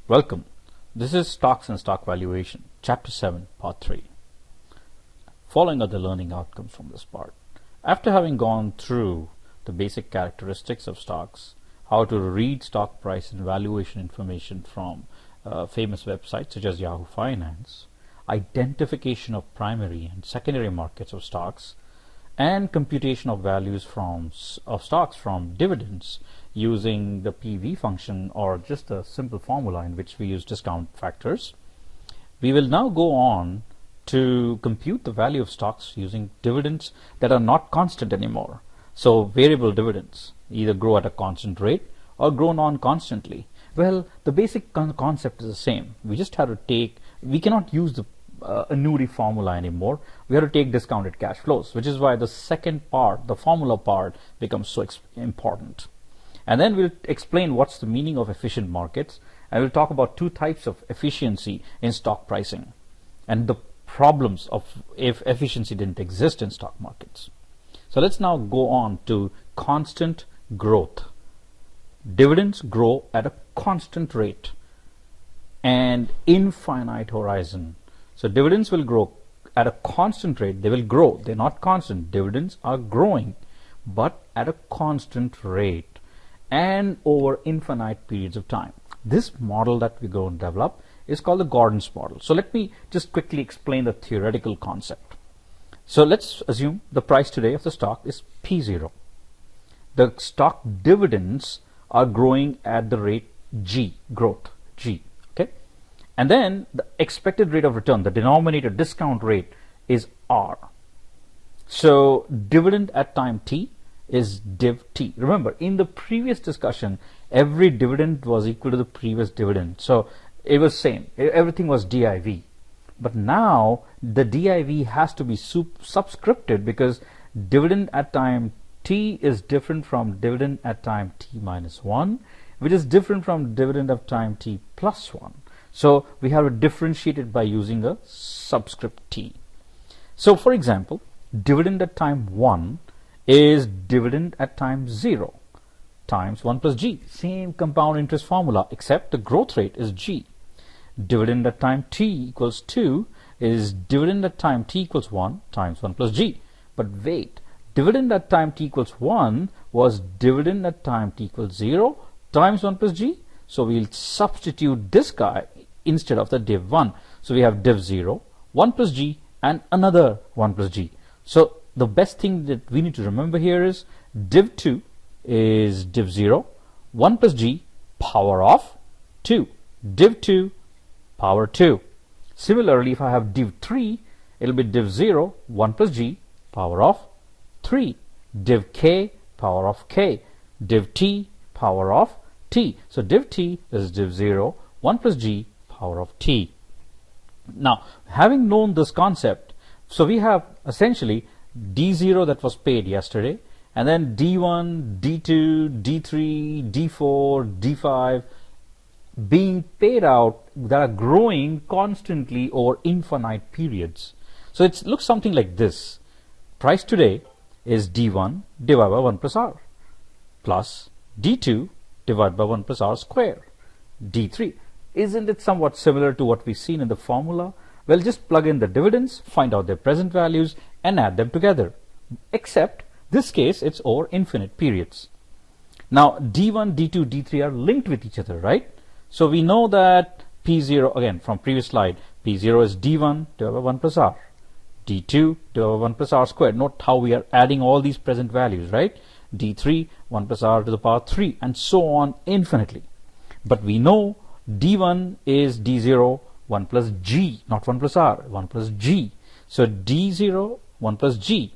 Welcome. This is Stocks and Stock Valuation, Chapter 7, Part 3. Following are the learning outcomes from this part. After having gone through the basic characteristics of stocks, how to read stock price and valuation information from famous websites such as Yahoo Finance, identification of primary and secondary markets of stocks, and computation of values of stocks from dividends using the PV function or just a simple formula in which we use discount factors. We will now go on to compute the value of stocks using dividends that are not constant anymore. So variable dividends either grow at a constant rate or grow non-constantly. Well, the basic concept is the same. We just have to we cannot use the annuity formula anymore. We have to take discounted cash flows, which is why the second part, the formula part, becomes so important. And then we'll explain what's the meaning of efficient markets, and we'll talk about two types of efficiency in stock pricing and the problems of if efficiency didn't exist in stock markets. So let's now go on to constant growth. Dividends grow at a constant rate and infinite horizon. So dividends will grow at a constant rate. They will grow. They're not constant. Dividends are growing, but at a constant rate and over infinite periods of time. This model that we're going to develop is called the Gordon's model. So let me just quickly explain the theoretical concept. So let's assume the price today of the stock is P0. The stock dividends are growing at the rate G, growth, G. And then the expected rate of return, the denominator discount rate, is R. So dividend at time T is div T. Remember, in the previous discussion, every dividend was equal to the previous dividend. So it was same. Everything was DIV. But now the DIV has to be subscripted because dividend at time T is different from dividend at time T minus 1, which is different from dividend of time T plus 1. So we have to differentiate it by using a subscript T. So for example, dividend at time 1 is dividend at time 0 times 1 plus G. Same compound interest formula, except the growth rate is G. Dividend at time T equals 2 is dividend at time T equals 1 times 1 plus G. But wait, dividend at time T equals 1 was dividend at time T equals 0 times 1 plus G. So we'll substitute this guy instead of the div 1. So we have div 0, 1 plus G, and another 1 plus G. So the best thing that we need to remember here is div 2 is div 0, 1 plus G, power of 2. Div 2, power 2. Similarly, if I have div 3, it'll be div 0, 1 plus G, power of 3. Div k, power of k. Div t, power of t. So div t is div 0, 1 plus G, power of t. Now, having known this concept, so we have essentially D0 that was paid yesterday, and then D1, D2, D3, D4, D5 being paid out that are growing constantly over infinite periods. So it looks something like this. Price today is D1 divided by 1 plus R plus D2 divided by 1 plus R square. D3. Isn't it somewhat similar to what we've seen in the formula? Well, just plug in the dividends, find out their present values, and add them together. Except, this case, it's over infinite periods. Now, D1, D2, D3 are linked with each other, right? So we know that P0, again, from previous slide, P0 is D1 divided by 1 plus R. D2 divided by 1 plus R squared. Note how we are adding all these present values, right? D3, 1 plus R to the power 3, and so on infinitely. But we know D1 is D0, 1 plus G, not 1 plus R, 1 plus G. So D0, 1 plus G.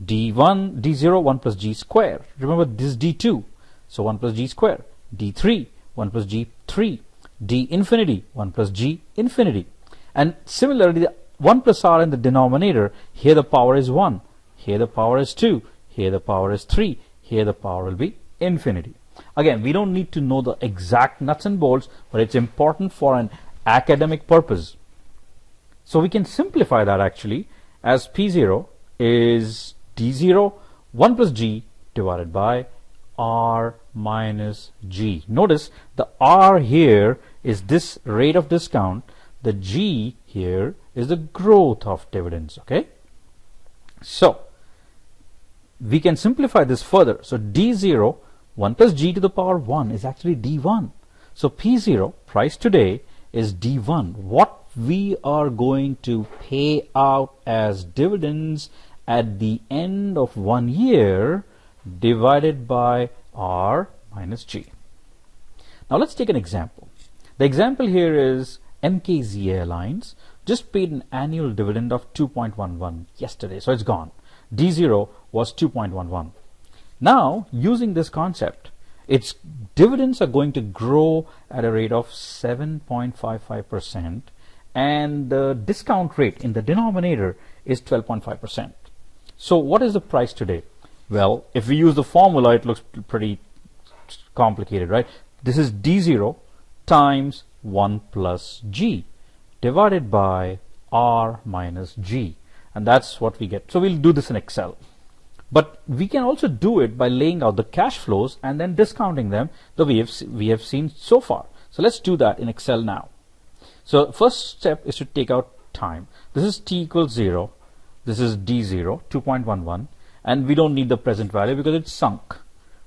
D1, D0, 1 plus G square. Remember this is D2, so 1 plus G square. D3, 1 plus G 3. D infinity, 1 plus G infinity. And similarly, the 1 plus R in the denominator, here the power is 1, here the power is 2, here the power is 3, here the power will be infinity. Again, we don't need to know the exact nuts and bolts, but it's important for an academic purpose. So we can simplify that actually as P0 is D0, 1 plus G divided by R minus G. Notice the R here is this rate of discount. The G here is the growth of dividends. Okay, so we can simplify this further. So D0, 1 plus G to the power 1 is actually D1. So P0, price today, is D1. What we are going to pay out as dividends at the end of 1 year divided by R minus G. Now let's take an example. The example here is MKZ Airlines just paid an annual dividend of 2.11 yesterday, so it's gone. D0 was 2.11. Now, using this concept, its dividends are going to grow at a rate of 7.55%, and the discount rate in the denominator is 12.5%. So what is the price today? Well, if we use the formula, it looks pretty complicated, right? This is D0 times 1 plus G divided by R minus G, and that's what we get. So we'll do this in Excel. But we can also do it by laying out the cash flows and then discounting them the way we have seen so far. So let's do that in Excel now. So first step is to take out time. This is T equals 0. This is D0, 2.11. And we don't need the present value because it's sunk.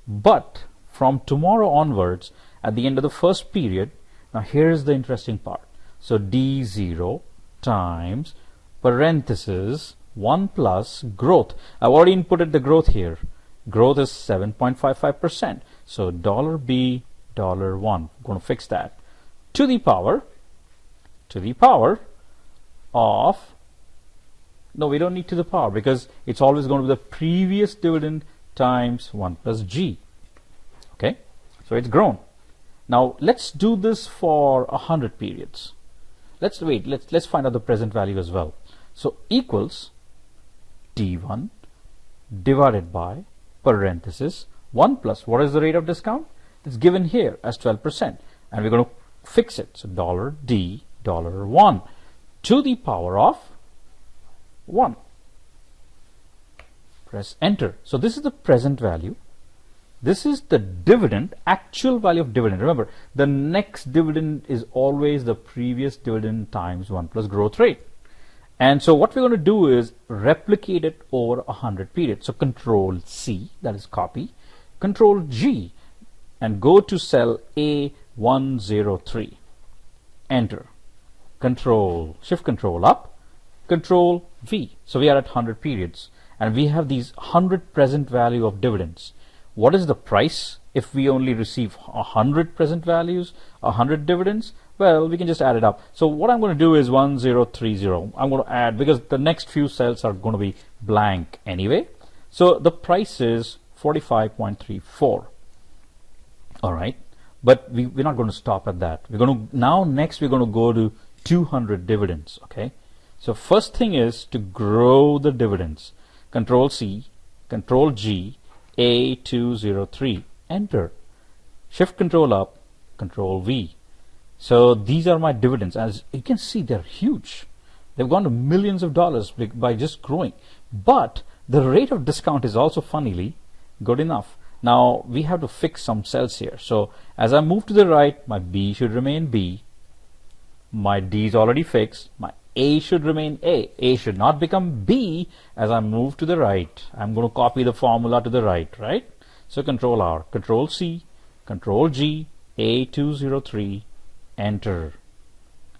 But from tomorrow onwards, at the end of the first period, now here's the interesting part. So D0 times parenthesis 1 plus growth. I've already inputted the growth here. Growth is 7.55%. So $B, $1. I'm going to fix that. To the power of, no, we don't need to the power because it's always going to be the previous dividend times 1 plus G. Okay, so it's grown. Now let's do this for 100 periods. Let's find out the present value as well. So equals D1 divided by parenthesis 1 plus, what is the rate of discount? It's given here as 12%, and we're going to fix it. So $D, $1 to the power of 1. Press enter. So this is the present value. This is the dividend, actual value of dividend. Remember, the next dividend is always the previous dividend times 1 plus growth rate. And so what we're going to do is replicate it over 100 periods. So Control C, that is copy, Control G, and go to cell A103. Enter. Shift Control up, Control V. So we are at 100 periods, and we have these 100 present value of dividends. What is the price if we only receive 100 present values, 100 dividends? Well, we can just add it up. So what I'm going to do is 1030. I'm going to add, because the next few cells are going to be blank anyway. So the price is 45.34. All right. But we're not going to stop at that. We're going to, now next we're going to go to 200 dividends. Okay. So first thing is to grow the dividends. Control C, Control G, A203, enter. Shift Control up, Control V. So these are my dividends. As you can see, they're huge. They've gone to millions of dollars by just growing. But the rate of discount is also funnily good enough. Now we have to fix some cells here. So as I move to the right, my B should remain B. My D is already fixed. My A should remain A. A should not become B as I move to the right. I'm going to copy the formula to the right, right? So Control R, Control C, Control G, A203, enter.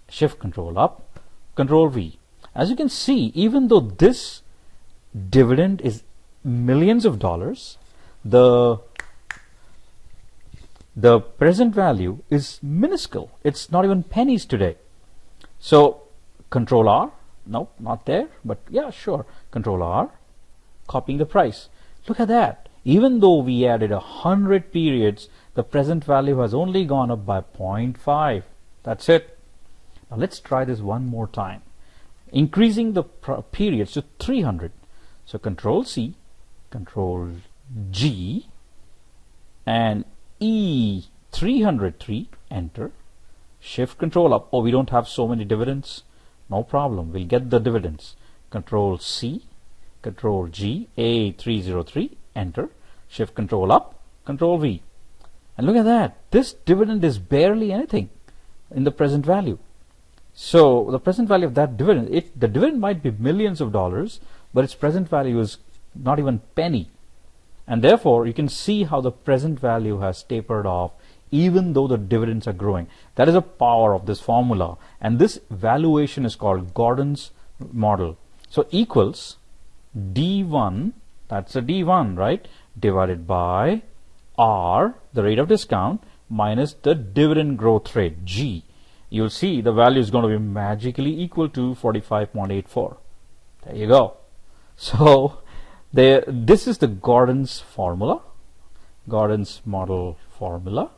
Shift Control up, Control V. As you can see, even though this dividend is millions of dollars, the present value is minuscule. It's not even pennies today. So Control R, nope, not there, but yeah, sure. Control R, copying the price. Look at that. Even though we added 100 periods, the present value has only gone up by 0.5. That's it. Now let's try this one more time. Increasing the periods to 300. So Control C, Control G, and E303, enter. Shift Control up. Oh, we don't have so many dividends. No problem. We'll get the dividends. Control C, Control G, A303, enter. Shift Control up, Control V. And look at that. This dividend is barely anything. in the present value. So the present value of that dividend, the dividend might be millions of dollars, but its present value is not even penny. And therefore, you can see how the present value has tapered off even though the dividends are growing. That is the power of this formula. And this valuation is called Gordon's model. So equals D1, that's a D1, right, divided by R, the rate of discount, minus the dividend growth rate, G. You'll see the value is going to be magically equal to 45.84. There you go. So this is the Gordon's formula, Gordon's model formula.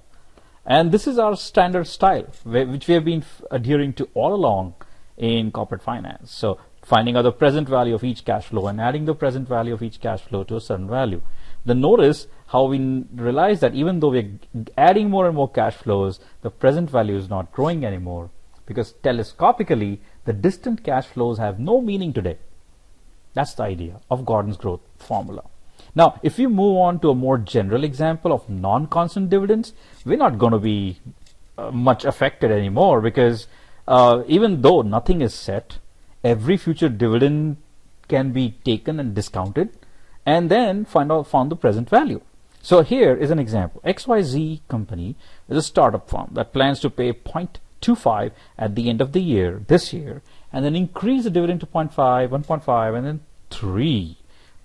And this is our standard style, which we have been adhering to all along in corporate finance. So finding out the present value of each cash flow and adding the present value of each cash flow to a certain value. Then notice how we realize that even though we're adding more and more cash flows, the present value is not growing anymore, because telescopically the distant cash flows have no meaning today. That's the idea of Gordon's growth formula. Now, if we move on to a more general example of non-constant dividends, we're not going to be much affected anymore, because even though nothing is set, every future dividend can be taken and discounted and then found the present value. So here is an example. XYZ company is a startup firm that plans to pay 0.25 at the end of the year, this year, and then increase the dividend to 0.5, 1.5, and then 3.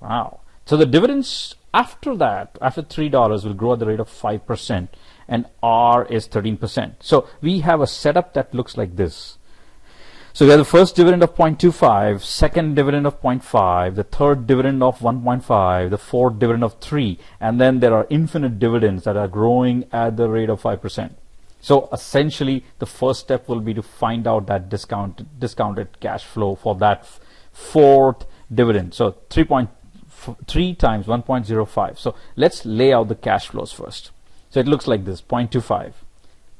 Wow. So the dividends after that, after $3, will grow at the rate of 5%, and R is 13%. So we have a setup that looks like this. So we have the first dividend of 0.25, second dividend of 0.5, the third dividend of 1.5, the fourth dividend of 3, and then there are infinite dividends that are growing at the rate of 5%. So essentially, the first step will be to find out that discounted cash flow for that fourth dividend. So 3 times 1.05. So let's lay out the cash flows first. So it looks like this: 0.25,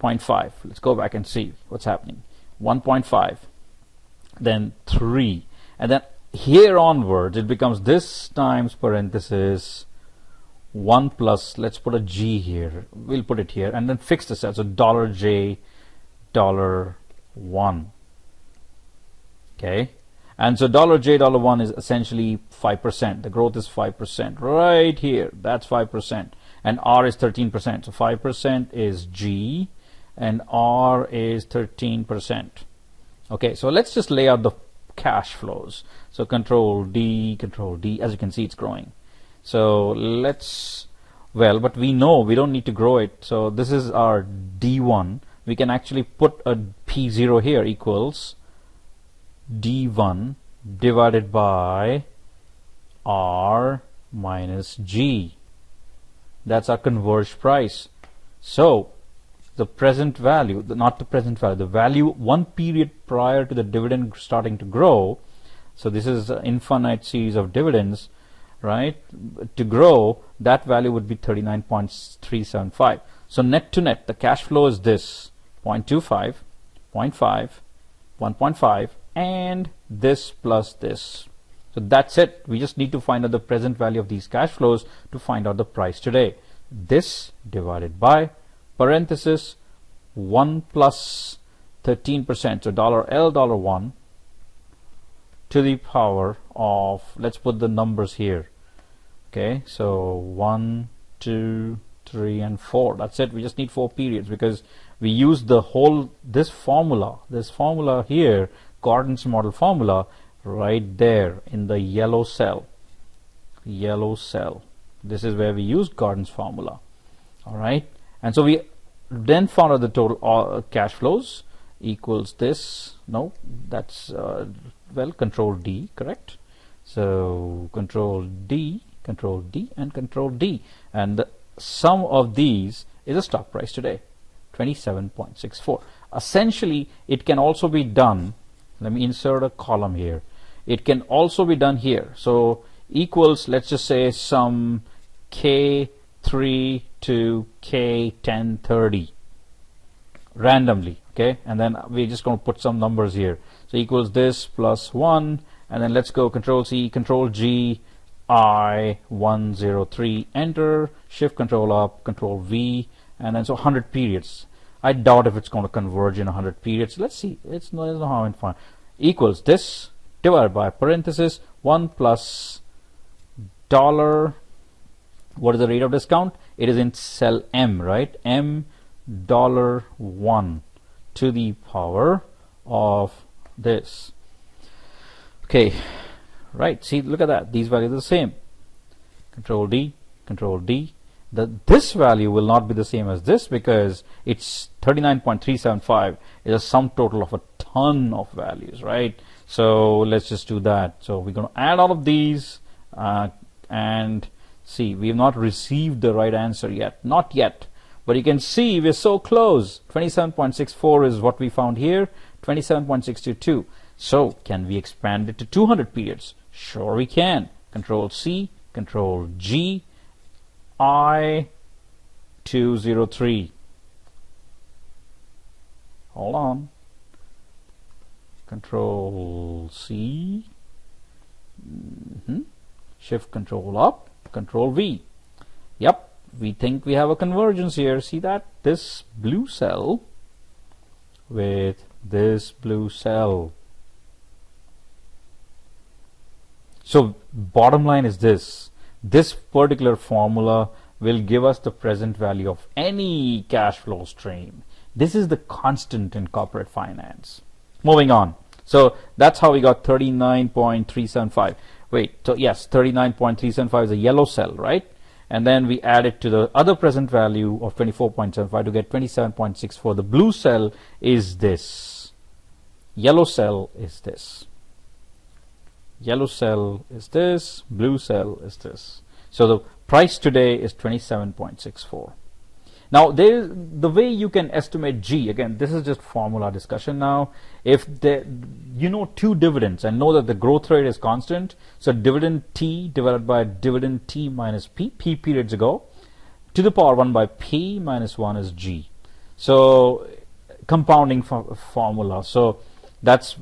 0.5. Let's go back and see what's happening. 1.5. Then 3, and then here onwards it becomes this times parenthesis 1 plus, let's put a G here, we'll put it here, and then fix the cell. So $J, $1. Okay, and so $J, $1 is essentially 5%. The growth is 5% right here. That's 5%, and R is 13%. So 5% is G, and R is 13%. Okay, so let's just lay out the cash flows. So Control D, as you can see, it's growing. So but we know we don't need to grow it. So this is our D1. We can actually put a P0 here, equals D1 divided by R minus G. That's our converged price. So the present value, not the present value, the value 1 period prior to the dividend starting to grow. So this is an infinite series of dividends, right? To grow, that value would be 39.375. So net to net, the cash flow is this: 0.25, 0.5, 1.5, and this plus this. So that's it. We just need to find out the present value of these cash flows to find out the price today. This divided by parenthesis 1 plus 13%, so $L, $1 to the power of, let's put the numbers here. Okay, so 1, 2, 3, and 4. That's it. We just need 4 periods because we use this formula here, Gordon's model formula, right there in the yellow cell. This is where we use Gordon's formula. All right. And so we then found out the total cash flows equals this. No, that's Control D, correct? So Control D, and Control D, and the sum of these is the stock price today, 27.64. Essentially, it can also be done. Let me insert a column here. It can also be done here. So equals, let's just say, some K3 to K1030 randomly, okay, and then we're just going to put some numbers here. So equals this plus 1, and then let's go Control C, Control G, I103, enter, Shift Control up, Control V, and then so 100 periods. I doubt if it's going to converge in 100 periods. Let's see. It's not how it find equals this divided by parenthesis 1 plus dollar. What is the rate of discount? It is in cell M, right? M $1 to the power of this. Okay, right. See, look at that. These values are the same. Control D, Control D. This value will not be the same as this because it's 39.375 is a sum total of a ton of values, right? So let's just do that. So we're going to add all of these and see, we have not received the right answer yet. Not yet. But you can see we're so close. 27.64 is what we found here. 27.622. So can we expand it to 200 periods? Sure we can. Control C, Control G, I203. Hold on. Control C. Shift Control up, Control V. Yep, we think we have a convergence here. See that? This blue cell with this blue cell. So bottom line is this. This particular formula will give us the present value of any cash flow stream. This is the constant in corporate finance. Moving on. So that's how we got 39.375. Wait, so yes, 39.375 is a yellow cell, right? And then we add it to the other present value of 24.75 to get 27.64. The blue cell is this. Yellow cell is this. Yellow cell is this. Blue cell is this. So the price today is 27.64. Now, the way you can estimate G, again, this is just formula discussion now. If you know two dividends and know that the growth rate is constant, so dividend T divided by dividend T minus P periods ago, to the power 1 by P minus 1 is G. So compounding formula. So that's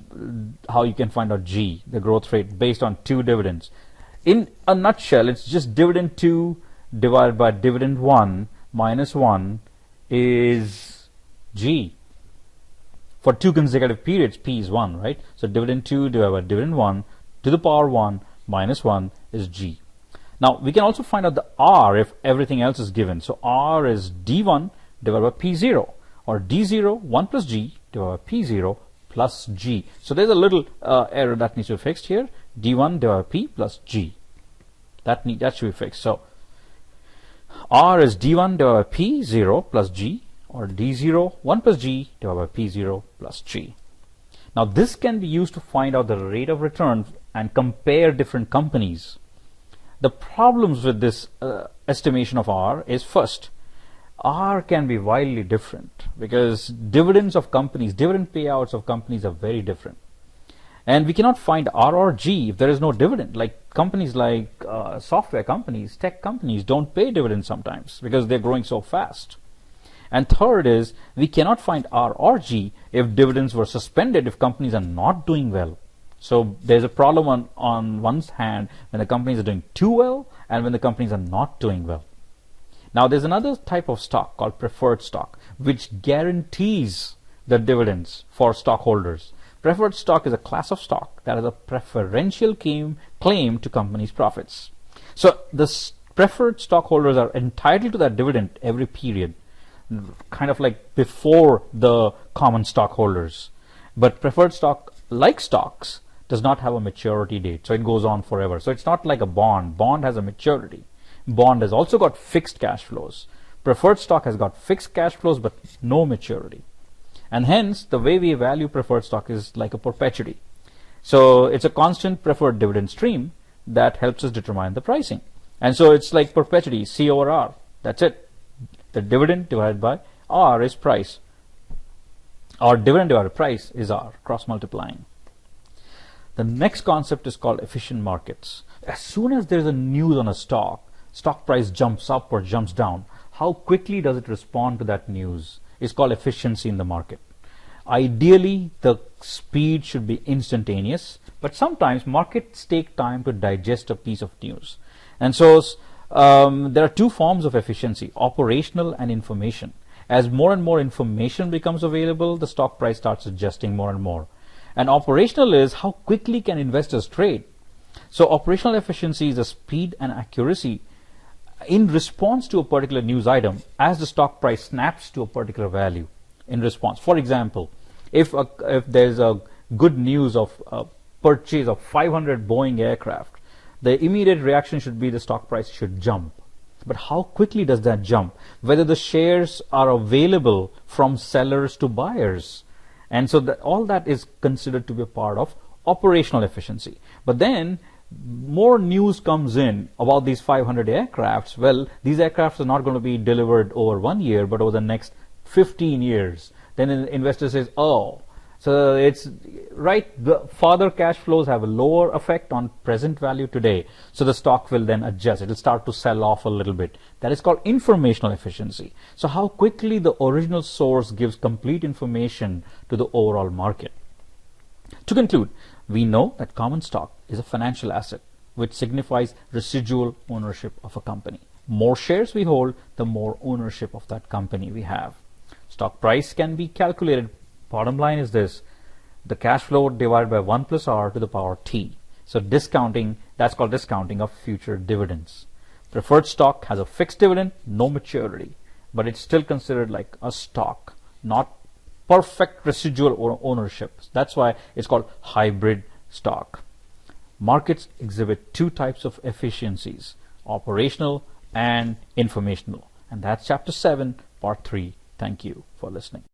how you can find out G, the growth rate based on two dividends. In a nutshell, it's just dividend 2 divided by dividend 1 minus 1 is G. For two consecutive periods, P is 1, right? So dividend 2 divided by dividend 1 to the power 1 minus 1 is G. Now, we can also find out the R if everything else is given. So R is D1 divided by P0, or D0, 1 plus G divided by P0 plus G. So there's a little error that needs to be fixed here. D1 divided by P plus G. That should be fixed. So R is D1 divided by P0 plus G, or D0, 1 plus G divided by P0 plus G. Now this can be used to find out the rate of return and compare different companies. The problems with this estimation of R is, first, R can be wildly different because dividends of companies, dividend payouts of companies are very different. And we cannot find R or G if there is no dividend. Like companies like software companies, tech companies don't pay dividends sometimes because they're growing so fast. And third is, we cannot find R or G if dividends were suspended if companies are not doing well. So there's a problem on one hand when the companies are doing too well and when the companies are not doing well. Now there's another type of stock called preferred stock, which guarantees the dividends for stockholders. Preferred stock is a class of stock that has a preferential claim to companies' profits. So the preferred stockholders are entitled to that dividend every period, kind of like before the common stockholders. But preferred stock, like stocks, does not have a maturity date, so it goes on forever. So it's not like a bond. Bond has a maturity. Bond has also got fixed cash flows. Preferred stock has got fixed cash flows but no maturity. And hence, the way we value preferred stock is like a perpetuity. So it's a constant preferred dividend stream that helps us determine the pricing. And so it's like perpetuity, C over R. That's it. The dividend divided by R is price. Or dividend divided by price is R, cross multiplying. The next concept is called efficient markets. As soon as there's a news on a stock price jumps up or jumps down, how quickly does it respond to that news? Is called efficiency in the market. Ideally, the speed should be instantaneous, but sometimes markets take time to digest a piece of news. And so there are two forms of efficiency, operational and information. As more and more information becomes available, the stock price starts adjusting more and more. And operational is how quickly can investors trade. So operational efficiency is the speed and accuracy in response to a particular news item as the stock price snaps to a particular value in response. For example, if there's a good news of a purchase of 500 Boeing aircraft, the immediate reaction should be the stock price should jump. But how quickly does that jump? Whether the shares are available from sellers to buyers. And so all that is considered to be a part of operational efficiency. But then more news comes in about these 500 aircrafts. Well, these aircrafts are not going to be delivered over 1 year, but over the next 15 years. Then an investor says, oh, so it's right, the further cash flows have a lower effect on present value today. So the stock will then adjust. It will start to sell off a little bit. That is called informational efficiency. So how quickly the original source gives complete information to the overall market. To conclude, we know that common stock is a financial asset which signifies residual ownership of a company. More shares we hold, the more ownership of that company we have. Stock price can be calculated. Bottom line is this: the cash flow divided by 1 plus R to the power T. So discounting, that's called discounting of future dividends. Preferred stock has a fixed dividend, no maturity, but it's still considered like a stock, not perfect residual ownership. That's why it's called hybrid stock. Markets exhibit two types of efficiencies: operational and informational. And that's chapter 7, part 3. Thank you for listening.